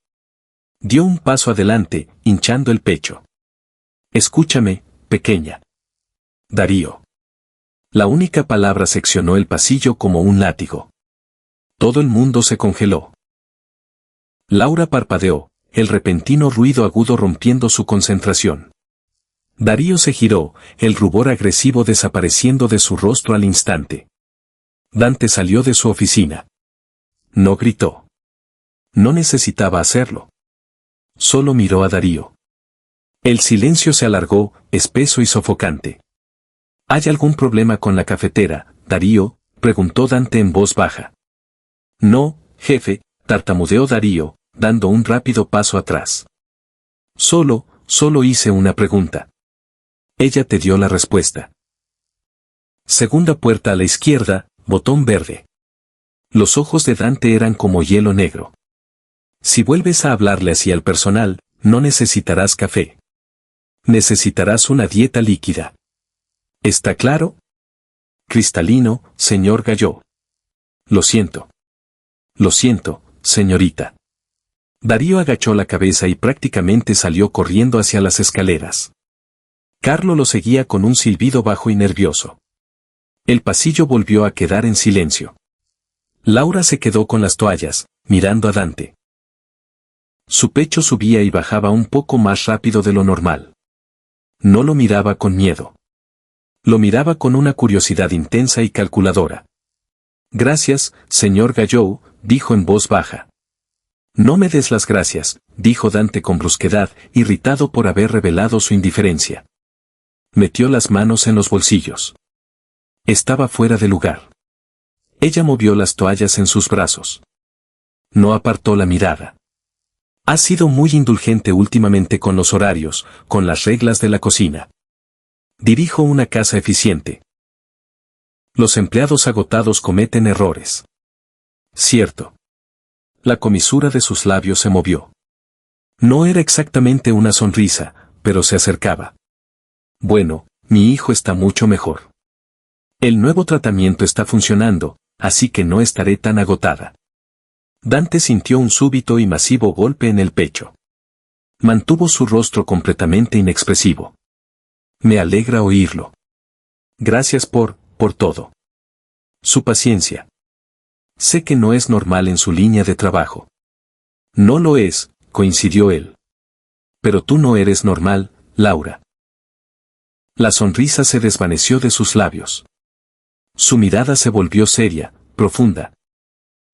Dio un paso adelante, hinchando el pecho. «Escúchame, pequeña». «Darío». La única palabra seccionó el pasillo como un látigo. Todo el mundo se congeló. Laura parpadeó, el repentino ruido agudo rompiendo su concentración. Darío se giró, el rubor agresivo desapareciendo de su rostro al instante. Dante salió de su oficina. No gritó. No necesitaba hacerlo. Solo miró a Darío. El silencio se alargó, espeso y sofocante. ¿Hay algún problema con la cafetera, Darío?, preguntó Dante en voz baja. No, jefe, tartamudeó Darío, dando un rápido paso atrás. Solo hice una pregunta. Ella te dio la respuesta. Segunda puerta a la izquierda, botón verde. Los ojos de Dante eran como hielo negro. Si vuelves a hablarle así al personal, no necesitarás café. Necesitarás una dieta líquida. ¿Está claro? Cristalino, señor Galló. Lo siento. Lo siento, señorita. Darío agachó la cabeza y prácticamente salió corriendo hacia las escaleras. Carlo lo seguía con un silbido bajo y nervioso. El pasillo volvió a quedar en silencio. Laura se quedó con las toallas, mirando a Dante. Su pecho subía y bajaba un poco más rápido de lo normal. No lo miraba con miedo. Lo miraba con una curiosidad intensa y calculadora. Gracias, señor Galló, dijo en voz baja. No me des las gracias, dijo Dante con brusquedad, irritado por haber revelado su indiferencia. Metió las manos en los bolsillos. Estaba fuera de lugar. Ella movió las toallas en sus brazos. No apartó la mirada. Ha sido muy indulgente últimamente con los horarios, con las reglas de la cocina. Dirijo una casa eficiente. Los empleados agotados cometen errores. Cierto. La comisura de sus labios se movió. No era exactamente una sonrisa, pero se acercaba. Bueno, mi hijo está mucho mejor. El nuevo tratamiento está funcionando, así que no estaré tan agotada. Dante sintió un súbito y masivo golpe en el pecho. Mantuvo su rostro completamente inexpresivo. Me alegra oírlo. Gracias por todo. Su paciencia. Sé que no es normal en su línea de trabajo. No lo es, coincidió él. Pero tú no eres normal, Laura. La sonrisa se desvaneció de sus labios. Su mirada se volvió seria, profunda.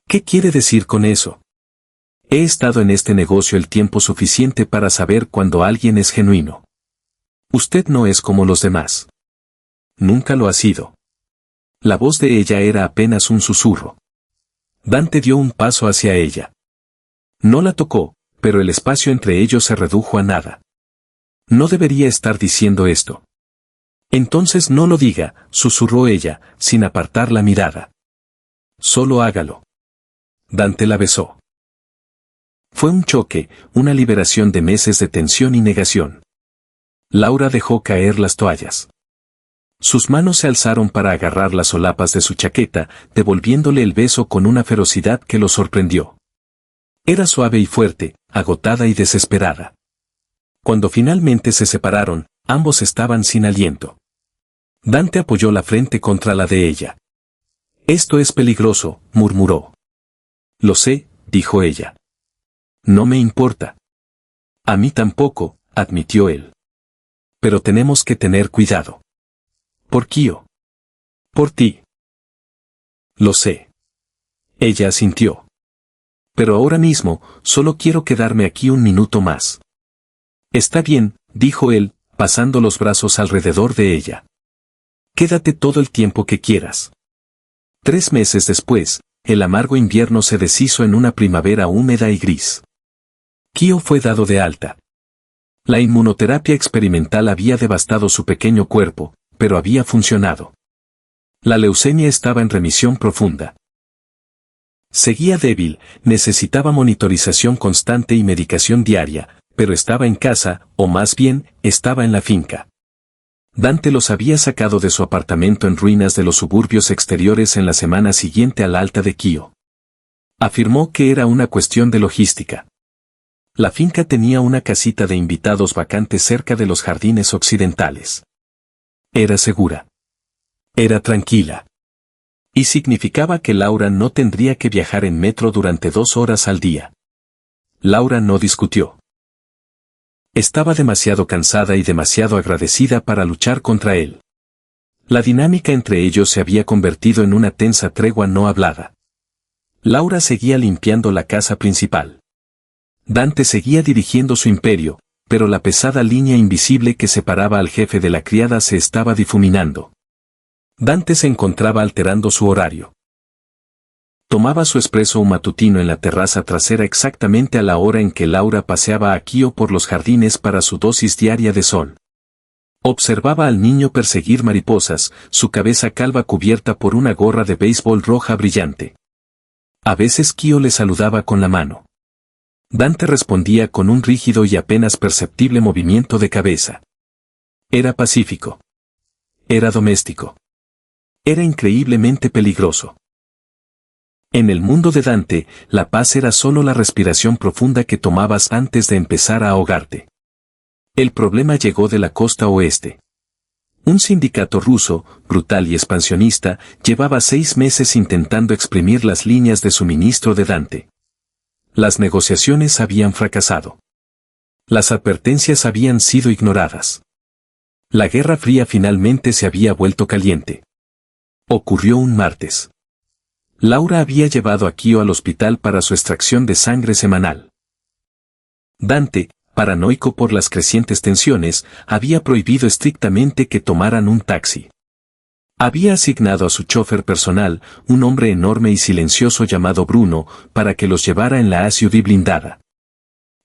¿Qué quiere decir con eso? He estado en este negocio el tiempo suficiente para saber cuando alguien es genuino. Usted no es como los demás. Nunca lo ha sido. La voz de ella era apenas un susurro. Dante dio un paso hacia ella. No la tocó, pero el espacio entre ellos se redujo a nada. No debería estar diciendo esto. Entonces no lo diga, susurró ella, sin apartar la mirada. Solo hágalo. Dante la besó. Fue un choque, una liberación de meses de tensión y negación. Laura dejó caer las toallas. Sus manos se alzaron para agarrar las solapas de su chaqueta, devolviéndole el beso con una ferocidad que lo sorprendió. Era suave y fuerte, agotada y desesperada. Cuando finalmente se separaron, ambos estaban sin aliento. Dante apoyó la frente contra la de ella. Esto es peligroso, murmuró. Lo sé, dijo ella. No me importa. A mí tampoco, admitió él. Pero tenemos que tener cuidado. ¿Por Kyo? Por ti. Lo sé. Ella asintió. Pero ahora mismo, solo quiero quedarme aquí un minuto más. Está bien, dijo él, pasando los brazos alrededor de ella. Quédate todo el tiempo que quieras. 3 meses después, el amargo invierno se deshizo en una primavera húmeda y gris. Kyo fue dado de alta. La inmunoterapia experimental había devastado su pequeño cuerpo, pero había funcionado. La leucemia estaba en remisión profunda. Seguía débil, necesitaba monitorización constante y medicación diaria, pero estaba en casa, o más bien, estaba en la finca. Dante los había sacado de su apartamento en ruinas de los suburbios exteriores en la semana siguiente al alta de Kyo. Afirmó que era una cuestión de logística. La finca tenía una casita de invitados vacante cerca de los jardines occidentales. Era segura. Era tranquila. Y significaba que Laura no tendría que viajar en metro durante 2 horas al día. Laura no discutió. Estaba demasiado cansada y demasiado agradecida para luchar contra él. La dinámica entre ellos se había convertido en una tensa tregua no hablada. Laura seguía limpiando la casa principal. Dante seguía dirigiendo su imperio, pero la pesada línea invisible que separaba al jefe de la criada se estaba difuminando. Dante se encontraba alterando su horario. Tomaba su espresso matutino en la terraza trasera exactamente a la hora en que Laura paseaba a Kyo por los jardines para su dosis diaria de sol. Observaba al niño perseguir mariposas, su cabeza calva cubierta por una gorra de béisbol roja brillante. A veces Kyo le saludaba con la mano. Dante respondía con un rígido y apenas perceptible movimiento de cabeza. Era pacífico. Era doméstico. Era increíblemente peligroso. En el mundo de Dante, la paz era solo la respiración profunda que tomabas antes de empezar a ahogarte. El problema llegó de la costa oeste. Un sindicato ruso, brutal y expansionista, llevaba 6 meses intentando exprimir las líneas de suministro de Dante. Las negociaciones habían fracasado. Las advertencias habían sido ignoradas. La Guerra Fría finalmente se había vuelto caliente. Ocurrió un martes. Laura había llevado a Kyo al hospital para su extracción de sangre semanal. Dante, paranoico por las crecientes tensiones, había prohibido estrictamente que tomaran un taxi. Había asignado a su chofer personal, un hombre enorme y silencioso llamado Bruno, para que los llevara en la SUV blindada.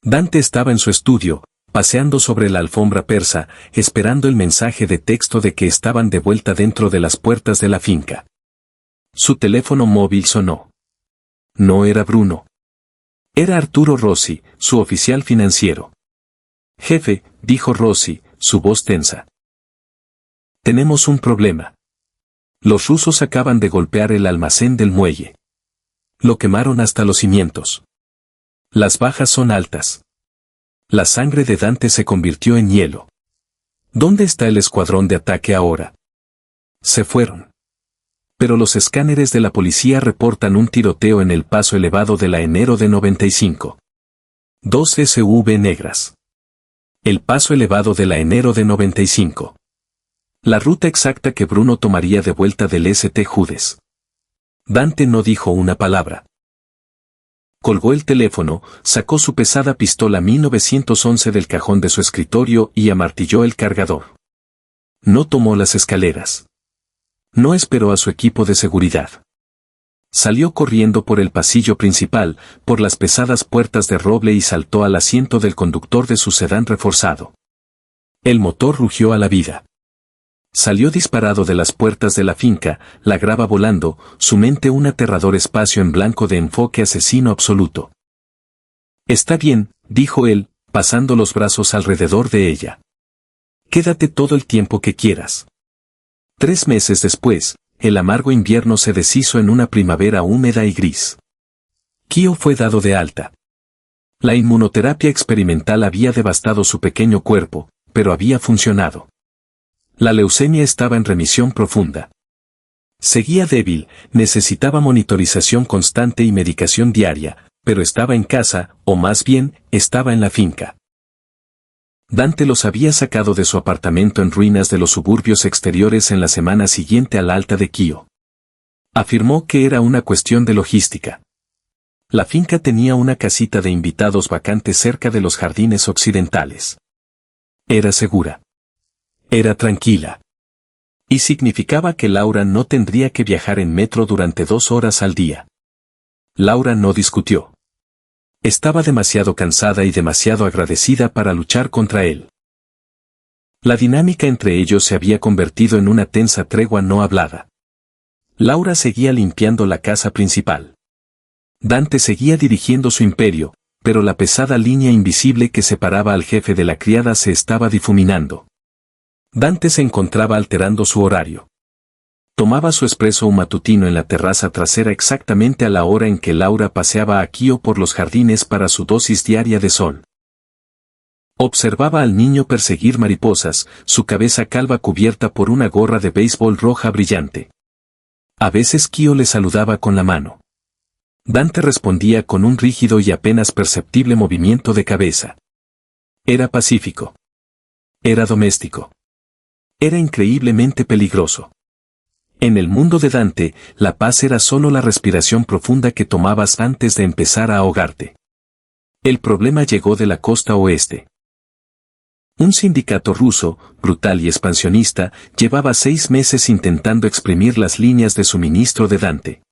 Dante estaba en su estudio, paseando sobre la alfombra persa, esperando el mensaje de texto de que estaban de vuelta dentro de las puertas de la finca. Su teléfono móvil sonó. No era Bruno. Era Arturo Rossi, su oficial financiero. Jefe, dijo Rossi, su voz tensa. Tenemos un problema. Los rusos acaban de golpear el almacén del muelle. Lo quemaron hasta los cimientos. Las bajas son altas. La sangre de Dante se convirtió en hielo. ¿Dónde está el escuadrón de ataque ahora? Se fueron. Pero los escáneres de la policía reportan un tiroteo en el paso elevado de la enero de 95. 2 SUV negras. El paso elevado de la enero de 95. La ruta exacta que Bruno tomaría de vuelta del St. Judes. Dante no dijo una palabra. Colgó el teléfono, sacó su pesada pistola 1911 del cajón de su escritorio y amartilló el cargador. No tomó las escaleras. No esperó a su equipo de seguridad. Salió corriendo por el pasillo principal, por las pesadas puertas de roble y saltó al asiento del conductor de su sedán reforzado. El motor rugió a la vida. Salió disparado de las puertas de la finca, la grava volando, su mente un aterrador espacio en blanco de enfoque asesino absoluto. Está bien, dijo él, pasando los brazos alrededor de ella. Quédate todo el tiempo que quieras. 3 meses después, el amargo invierno se deshizo en una primavera húmeda y gris. Kyo fue dado de alta. La inmunoterapia experimental había devastado su pequeño cuerpo, pero había funcionado. La leucemia estaba en remisión profunda. Seguía débil, necesitaba monitorización constante y medicación diaria, pero estaba en casa, o más bien, estaba en la finca. Dante los había sacado de su apartamento en ruinas de los suburbios exteriores en la semana siguiente al alta de Kyo. Afirmó que era una cuestión de logística. La finca tenía una casita de invitados vacante cerca de los jardines occidentales. Era segura. Era tranquila. Y significaba que Laura no tendría que viajar en metro durante 2 horas al día. Laura no discutió. Estaba demasiado cansada y demasiado agradecida para luchar contra él. La dinámica entre ellos se había convertido en una tensa tregua no hablada. Laura seguía limpiando la casa principal. Dante seguía dirigiendo su imperio, pero la pesada línea invisible que separaba al jefe de la criada se estaba difuminando. Dante se encontraba alterando su horario. Tomaba su espresso matutino en la terraza trasera exactamente a la hora en que Laura paseaba a Kyo por los jardines para su dosis diaria de sol. Observaba al niño perseguir mariposas, su cabeza calva cubierta por una gorra de béisbol roja brillante. A veces Kyo le saludaba con la mano. Dante respondía con un rígido y apenas perceptible movimiento de cabeza. Era pacífico. Era doméstico. Era increíblemente peligroso. En el mundo de Dante, la paz era solo la respiración profunda que tomabas antes de empezar a ahogarte. El problema llegó de la costa oeste. Un sindicato ruso, brutal y expansionista, llevaba 6 meses intentando exprimir las líneas de suministro de Dante.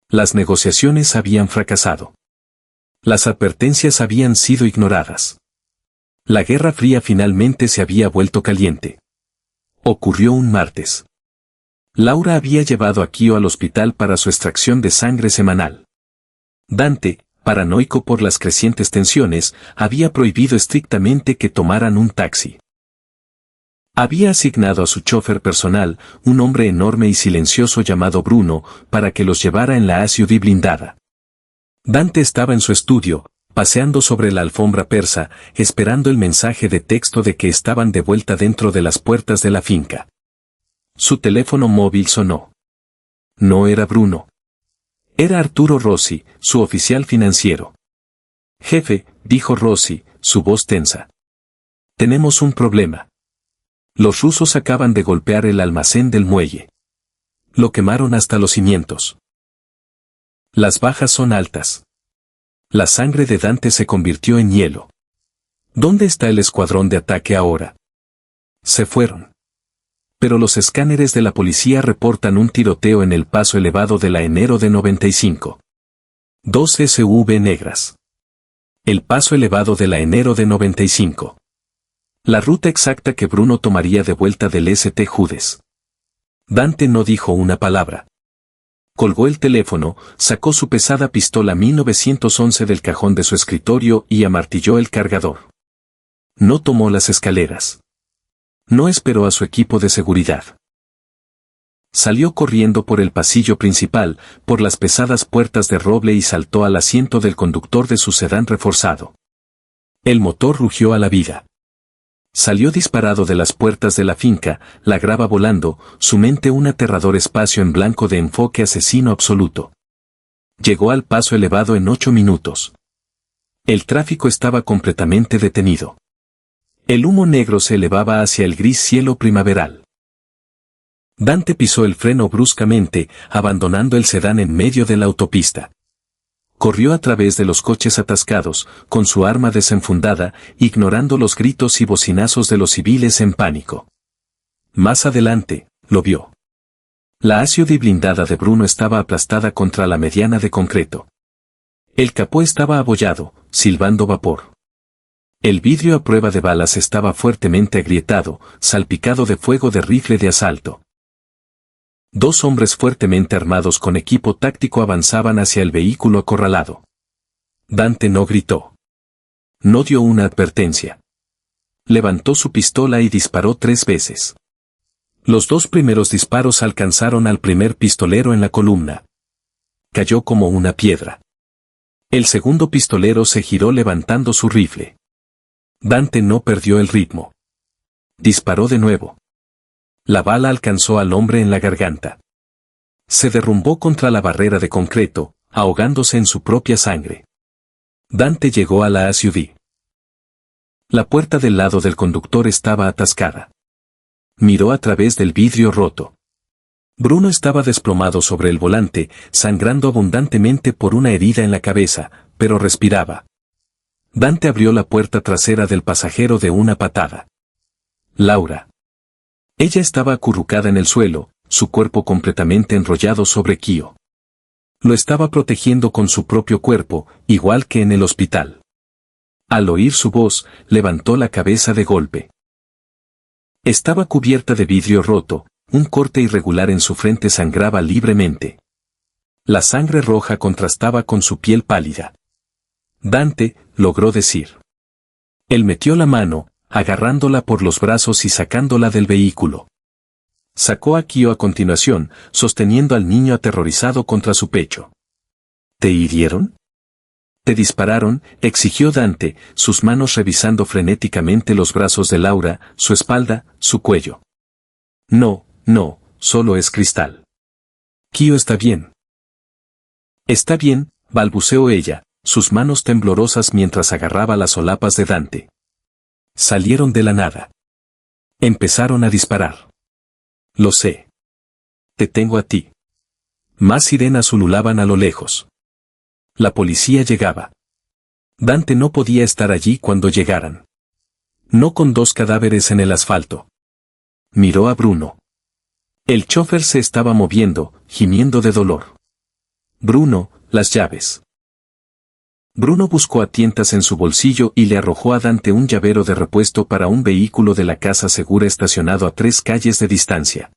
Las negociaciones habían fracasado. Las advertencias habían sido ignoradas. La Guerra Fría finalmente se había vuelto caliente. Ocurrió un martes. Laura había llevado a Kyo al hospital para su extracción de sangre semanal. Dante, paranoico por las crecientes tensiones, había prohibido estrictamente que tomaran un taxi. Había asignado a su chofer personal, un hombre enorme y silencioso llamado Bruno, para que los llevara en la SUV blindada. Dante estaba en su estudio, paseando sobre la alfombra persa, esperando el mensaje de texto de que estaban de vuelta dentro de las puertas de la finca. Su teléfono móvil sonó. No era Bruno. Era Arturo Rossi, su oficial financiero. Jefe, dijo Rossi, su voz tensa. Tenemos un problema. Los rusos acaban de golpear el almacén del muelle. Lo quemaron hasta los cimientos. Las bajas son altas. La sangre de Dante se convirtió en hielo. ¿Dónde está el escuadrón de ataque ahora? Se fueron. Pero los escáneres de la policía reportan un tiroteo en el paso elevado de la enero de 95. 2 SUV negras. El paso elevado de la enero de 95. La ruta exacta que Bruno tomaría de vuelta del St. Judes. Dante no dijo una palabra. Colgó el teléfono, sacó su pesada pistola 1911 del cajón de su escritorio y amartilló el cargador. No tomó las escaleras. No esperó a su equipo de seguridad. Salió corriendo por el pasillo principal, por las pesadas puertas de roble y saltó al asiento del conductor de su sedán reforzado. El motor rugió a la vida. Salió disparado de las puertas de la finca, la grava volando, su mente un aterrador espacio en blanco de enfoque asesino absoluto. Llegó al paso elevado en 8 minutos. El tráfico estaba completamente detenido. El humo negro se elevaba hacia el gris cielo primaveral. Dante pisó el freno bruscamente, abandonando el sedán en medio de la autopista. Corrió a través de los coches atascados, con su arma desenfundada, ignorando los gritos y bocinazos de los civiles en pánico. Más adelante, lo vio. La SUV blindada de Bruno estaba aplastada contra la mediana de concreto. El capó estaba abollado, silbando vapor. El vidrio a prueba de balas estaba fuertemente agrietado, salpicado de fuego de rifle de asalto. 2 hombres fuertemente armados con equipo táctico avanzaban hacia el vehículo acorralado. Dante no gritó. No dio una advertencia. Levantó su pistola y disparó 3 veces. Los 2 primeros disparos alcanzaron al primer pistolero en la columna. Cayó como una piedra. El segundo pistolero se giró levantando su rifle. Dante no perdió el ritmo. Disparó de nuevo. La bala alcanzó al hombre en la garganta. Se derrumbó contra la barrera de concreto, ahogándose en su propia sangre. Dante llegó a la SUV. La puerta del lado del conductor estaba atascada. Miró a través del vidrio roto. Bruno estaba desplomado sobre el volante, sangrando abundantemente por una herida en la cabeza, pero respiraba. Dante abrió la puerta trasera del pasajero de una patada. Laura. Ella estaba acurrucada en el suelo, su cuerpo completamente enrollado sobre Kio. Lo estaba protegiendo con su propio cuerpo, igual que en el hospital. Al oír su voz, levantó la cabeza de golpe. Estaba cubierta de vidrio roto, un corte irregular en su frente sangraba libremente. La sangre roja contrastaba con su piel pálida. Dante, logró decir. Él metió la mano, agarrándola por los brazos y sacándola del vehículo. Sacó a Kio a continuación, sosteniendo al niño aterrorizado contra su pecho. ¿Te hirieron? ¿Te dispararon?, exigió Dante, sus manos revisando frenéticamente los brazos de Laura, su espalda, su cuello. No, solo es cristal. Kio está bien. Está bien, balbuceó ella, sus manos temblorosas mientras agarraba las solapas de Dante. Salieron de la nada. Empezaron a disparar. Lo sé. Te tengo a ti. Más sirenas ululaban a lo lejos. La policía llegaba. Dante no podía estar allí cuando llegaran. No con 2 cadáveres en el asfalto. Miró a Bruno. El chofer se estaba moviendo, gimiendo de dolor. Bruno, las llaves. Bruno buscó a tientas en su bolsillo y le arrojó a Dante un llavero de repuesto para un vehículo de la casa segura estacionado a 3 calles de distancia.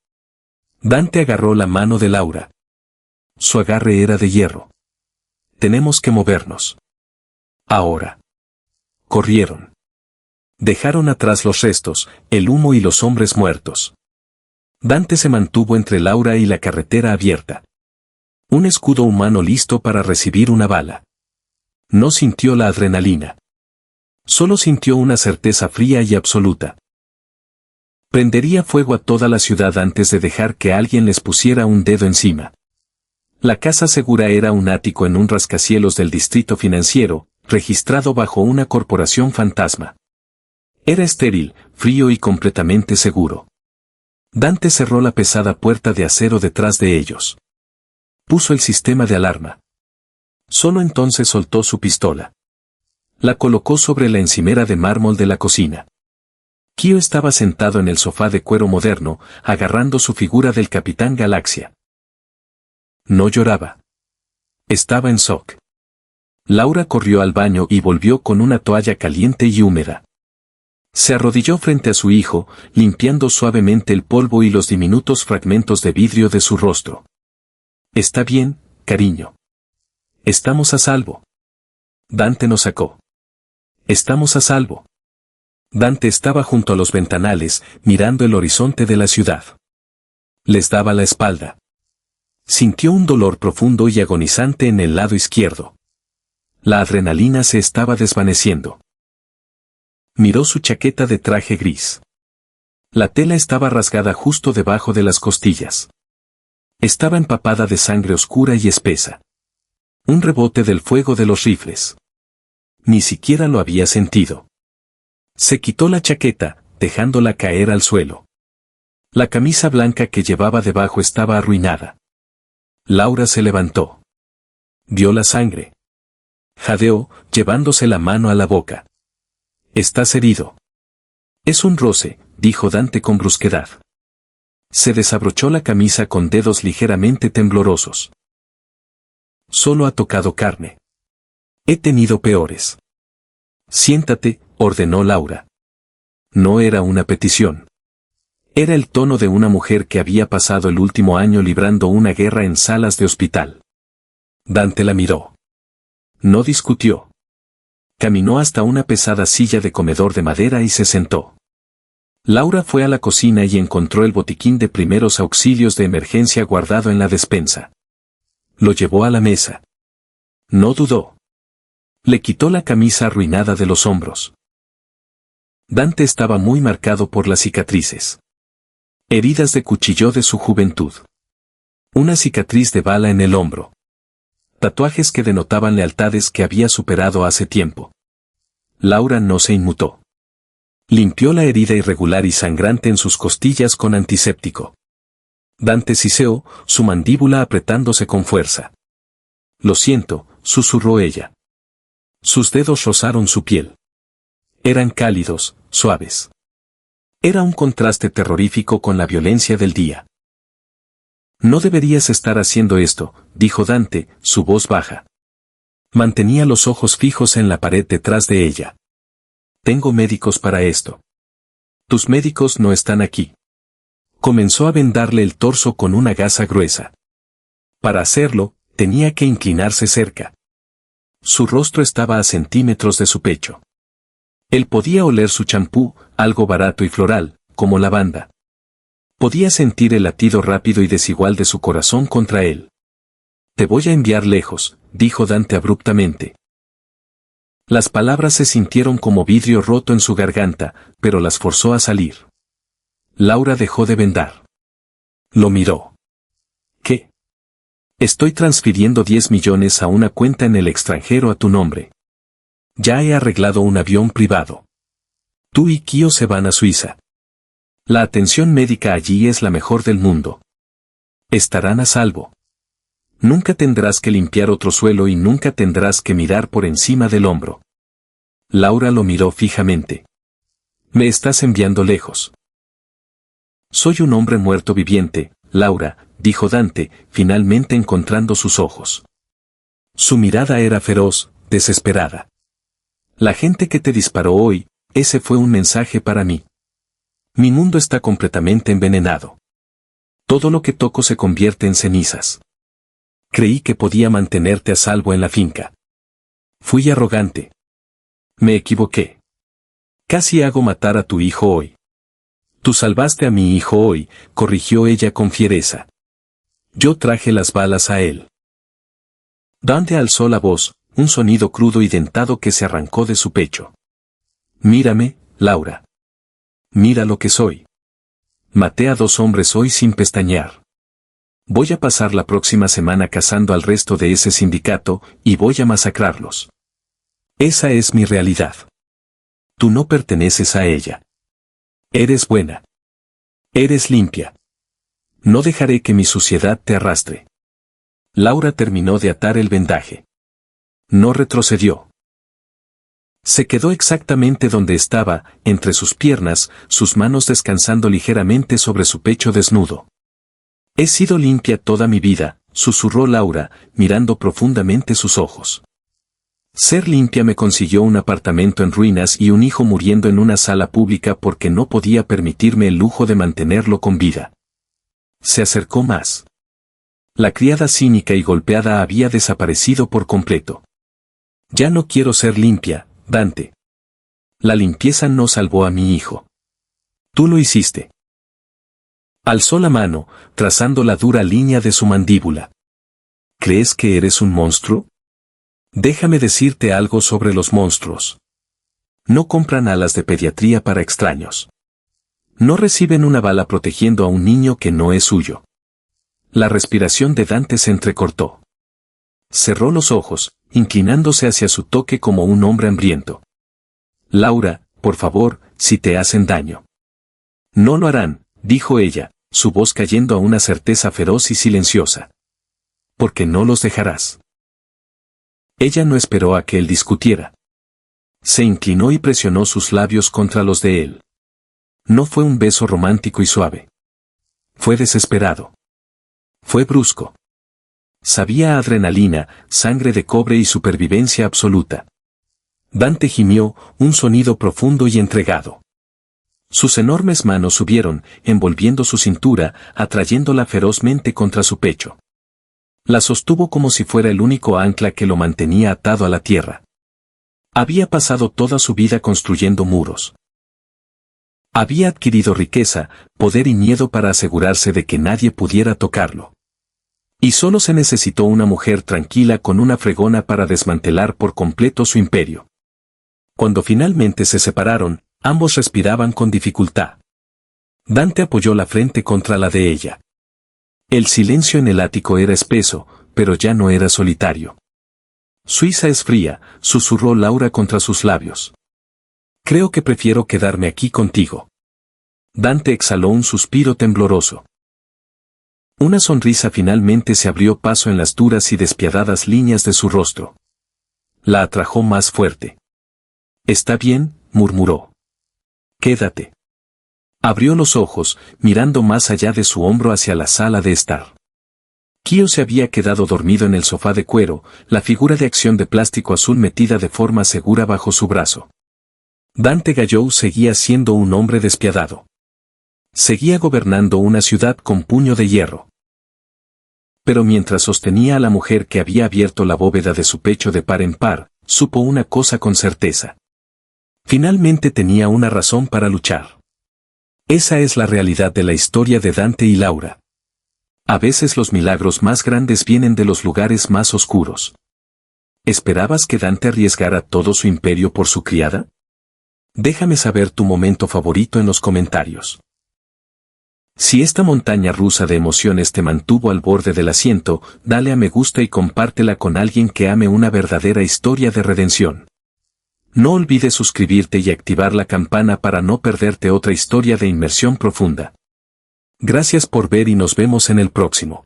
Dante agarró la mano de Laura. Su agarre era de hierro. Tenemos que movernos. Ahora. Corrieron. Dejaron atrás los restos, el humo y los hombres muertos. Dante se mantuvo entre Laura y la carretera abierta. Un escudo humano listo para recibir una bala. No sintió la adrenalina. Solo sintió una certeza fría y absoluta. Prendería fuego a toda la ciudad antes de dejar que alguien les pusiera un dedo encima. La casa segura era un ático en un rascacielos del distrito financiero, registrado bajo una corporación fantasma. Era estéril, frío y completamente seguro. Dante cerró la pesada puerta de acero detrás de ellos. Puso el sistema de alarma. Solo entonces soltó su pistola. La colocó sobre la encimera de mármol de la cocina. Kio estaba sentado en el sofá de cuero moderno, agarrando su figura del Capitán Galaxia. No lloraba. Estaba en shock. Laura corrió al baño y volvió con una toalla caliente y húmeda. Se arrodilló frente a su hijo, limpiando suavemente el polvo y los diminutos fragmentos de vidrio de su rostro. Está bien, cariño. Estamos a salvo. Dante nos sacó. Estamos a salvo. Dante estaba junto a los ventanales, mirando el horizonte de la ciudad. Les daba la espalda. Sintió un dolor profundo y agonizante en el lado izquierdo. La adrenalina se estaba desvaneciendo. Miró su chaqueta de traje gris. La tela estaba rasgada justo debajo de las costillas. Estaba empapada de sangre oscura y espesa. Un rebote del fuego de los rifles. Ni siquiera lo había sentido. Se quitó la chaqueta, dejándola caer al suelo. La camisa blanca que llevaba debajo estaba arruinada. Laura se levantó. Vio la sangre. Jadeó, llevándose la mano a la boca. «Estás herido». «Es un roce», dijo Dante con brusquedad. Se desabrochó la camisa con dedos ligeramente temblorosos. «Solo ha tocado carne. He tenido peores». «Siéntate», ordenó Laura. No era una petición. Era el tono de una mujer que había pasado el último año librando una guerra en salas de hospital. Dante la miró. No discutió. Caminó hasta una pesada silla de comedor de madera y se sentó. Laura fue a la cocina y encontró el botiquín de primeros auxilios de emergencia guardado en la despensa. Lo llevó a la mesa. No dudó. Le quitó la camisa arruinada de los hombros. Dante estaba muy marcado por las cicatrices. Heridas de cuchillo de su juventud. Una cicatriz de bala en el hombro. Tatuajes que denotaban lealtades que había superado hace tiempo. Laura no se inmutó. Limpió la herida irregular y sangrante en sus costillas con antiséptico. Dante siseó, su mandíbula apretándose con fuerza. «Lo siento», susurró ella. Sus dedos rozaron su piel. Eran cálidos, suaves. Era un contraste terrorífico con la violencia del día. «No deberías estar haciendo esto», dijo Dante, su voz baja. Mantenía los ojos fijos en la pared detrás de ella. «Tengo médicos para esto». «Tus médicos no están aquí». Comenzó a vendarle el torso con una gasa gruesa. Para hacerlo, tenía que inclinarse cerca. Su rostro estaba a centímetros de su pecho. Él podía oler su champú, algo barato y floral, como lavanda. Podía sentir el latido rápido y desigual de su corazón contra él. «Te voy a enviar lejos», dijo Dante abruptamente. Las palabras se sintieron como vidrio roto en su garganta, pero las forzó a salir. Laura dejó de vendar. Lo miró. «¿Qué?» «Estoy transfiriendo 10 millones a una cuenta en el extranjero a tu nombre. Ya he arreglado un avión privado. Tú y Kio se van a Suiza. La atención médica allí es la mejor del mundo. Estarán a salvo. Nunca tendrás que limpiar otro suelo y nunca tendrás que mirar por encima del hombro». Laura lo miró fijamente. «Me estás enviando lejos». «Soy un hombre muerto viviente, Laura», dijo Dante, finalmente encontrando sus ojos. Su mirada era feroz, desesperada. «La gente que te disparó hoy, ese fue un mensaje para mí. Mi mundo está completamente envenenado. Todo lo que toco se convierte en cenizas. Creí que podía mantenerte a salvo en la finca. Fui arrogante. Me equivoqué. Casi hago matar a tu hijo hoy». «Tú salvaste a mi hijo hoy», corrigió ella con fiereza. «Yo traje las balas a él». Dante alzó la voz, un sonido crudo y dentado que se arrancó de su pecho. «Mírame, Laura. Mira lo que soy. Maté a 2 hombres hoy sin pestañear. Voy a pasar la próxima semana cazando al resto de ese sindicato y voy a masacrarlos. Esa es mi realidad. Tú no perteneces a ella. Eres buena. Eres limpia. No dejaré que mi suciedad te arrastre». Laura terminó de atar el vendaje. No retrocedió. Se quedó exactamente donde estaba, entre sus piernas, sus manos descansando ligeramente sobre su pecho desnudo. «He sido limpia toda mi vida», susurró Laura, mirando profundamente sus ojos. «Ser limpia me consiguió un apartamento en ruinas y un hijo muriendo en una sala pública porque no podía permitirme el lujo de mantenerlo con vida». Se acercó más. La criada cínica y golpeada había desaparecido por completo. «Ya no quiero ser limpia, Dante. La limpieza no salvó a mi hijo. Tú lo hiciste». Alzó la mano, trazando la dura línea de su mandíbula. ¿Crees que eres un monstruo? Déjame decirte algo sobre los monstruos. No compran alas de pediatría para extraños. No reciben una bala protegiendo a un niño que no es suyo. La respiración de Dante se entrecortó. Cerró los ojos, inclinándose hacia su toque como un hombre hambriento. Laura, por favor, si te hacen daño. No lo harán, dijo ella, su voz cayendo a una certeza feroz y silenciosa. Porque no los dejarás. Ella no esperó a que él discutiera. Se inclinó y presionó sus labios contra los de él. No fue un beso romántico y suave. Fue desesperado. Fue brusco. Sabía a adrenalina, sangre de cobre y supervivencia absoluta. Dante gimió, un sonido profundo y entregado. Sus enormes manos subieron, envolviendo su cintura, atrayéndola ferozmente contra su pecho. La sostuvo como si fuera el único ancla que lo mantenía atado a la tierra. Había pasado toda su vida construyendo muros. Había adquirido riqueza, poder y miedo para asegurarse de que nadie pudiera tocarlo. Y solo se necesitó una mujer tranquila con una fregona para desmantelar por completo su imperio. Cuando finalmente se separaron, ambos respiraban con dificultad. Dante apoyó la frente contra la de ella. El silencio en el ático era espeso, pero ya no era solitario. Suiza es fría, susurró Laura contra sus labios. Creo que prefiero quedarme aquí contigo. Dante exhaló un suspiro tembloroso. Una sonrisa finalmente se abrió paso en las duras y despiadadas líneas de su rostro. La atrajo más fuerte. Está bien, murmuró. Quédate. Abrió los ojos, mirando más allá de su hombro hacia la sala de estar. Kyo se había quedado dormido en el sofá de cuero, la figura de acción de plástico azul metida de forma segura bajo su brazo. Dante Gallou seguía siendo un hombre despiadado. Seguía gobernando una ciudad con puño de hierro. Pero mientras sostenía a la mujer que había abierto la bóveda de su pecho de par en par, supo una cosa con certeza. Finalmente tenía una razón para luchar. Esa es la realidad de la historia de Dante y Laura. A veces los milagros más grandes vienen de los lugares más oscuros. ¿Esperabas que Dante arriesgara todo su imperio por su criada? Déjame saber tu momento favorito en los comentarios. Si esta montaña rusa de emociones te mantuvo al borde del asiento, dale a me gusta y compártela con alguien que ame una verdadera historia de redención. No olvides suscribirte y activar la campana para no perderte otra historia de inmersión profunda. Gracias por ver y nos vemos en el próximo.